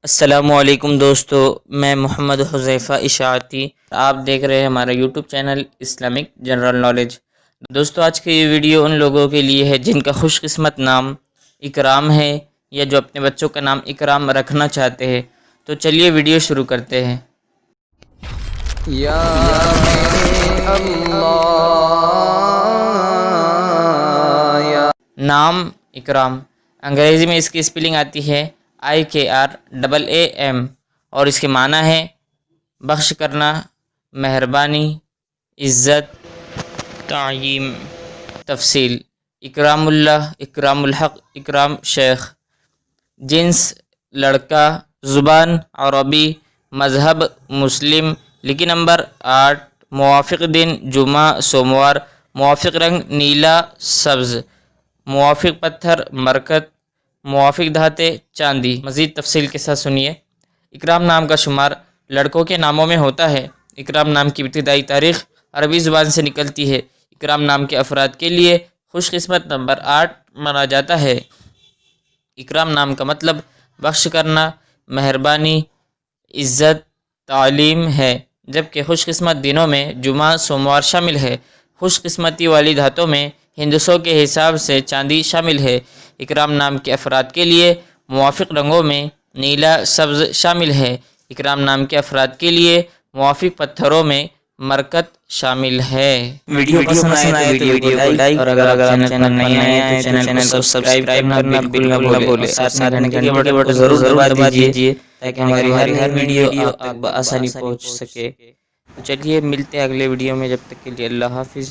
السلام علیکم دوستو، میں محمد حذیفہ اشاعتی، آپ دیکھ رہے ہیں ہمارا YouTube channel Islamic general knowledge. دوستو، آج کی یہ ویڈیو ان لوگوں کے لیے ہے جن کا خوش قسمت نام اکرام ہے یا جو اپنے بچوں کا نام اکرام رکھنا چاہتے ہیں۔ تو چلیے ویڈیو شروع کرتے ہیں۔ یا میرے اللہ یا نام اکرام، انگریزی میں اس کی اسپیلنگ آتی ہے IKRAAM اور اس کے معنی ہے بخش کرنا، مہربانی، عزت، تعظیم۔ تفصیل: اکرام اللہ، اکرام الحق، اکرام شیخ۔ جنس لڑکا، زبان عربی، مذہب مسلم، لکی نمبر 8، موافق دن جمعہ سوموار، موافق رنگ نیلا سبز، موافق پتھر مرکت، موافق دھاتیں چاندی۔ مزید تفصیل کے ساتھ سنیے۔ اکرام نام کا شمار لڑکوں کے ناموں میں ہوتا ہے۔ اکرام نام کی ابتدائی تاریخ عربی زبان سے نکلتی ہے۔ اکرام نام کے افراد کے لیے خوش قسمت نمبر 8 مانا جاتا ہے۔ اکرام نام کا مطلب بخش کرنا، مہربانی، عزت، تعلیم ہے، جبکہ خوش قسمت دنوں میں جمعہ سوموار شامل ہے۔ خوش قسمتی والی دھاتوں میں ہندسوں کے حساب سے چاندی شامل ہے۔ اکرام نام کے افراد کے لیے موافق رنگوں میں نیلا سبز شامل ہے۔ اکرام نام کے افراد کے لیے موافق پتھروں میں مرکت شامل ہے۔ ویڈیو پسند آئے تو ویڈیو کو لائک، اور اگر آپ چینل پر نئے آئے تو چینل کو سبسکرائب کرنا بالکل نہ بھولے، ساتھ میں گھنٹی کے بٹن کو ضرور دبا دیجیے تاکہ ہماری ہر ویڈیو آپ تک بآسانی پہنچ سکے۔ تو چلیے ملتے ہیں اگلے ویڈیو میں، جب تک کے لیے اللہ حافظ۔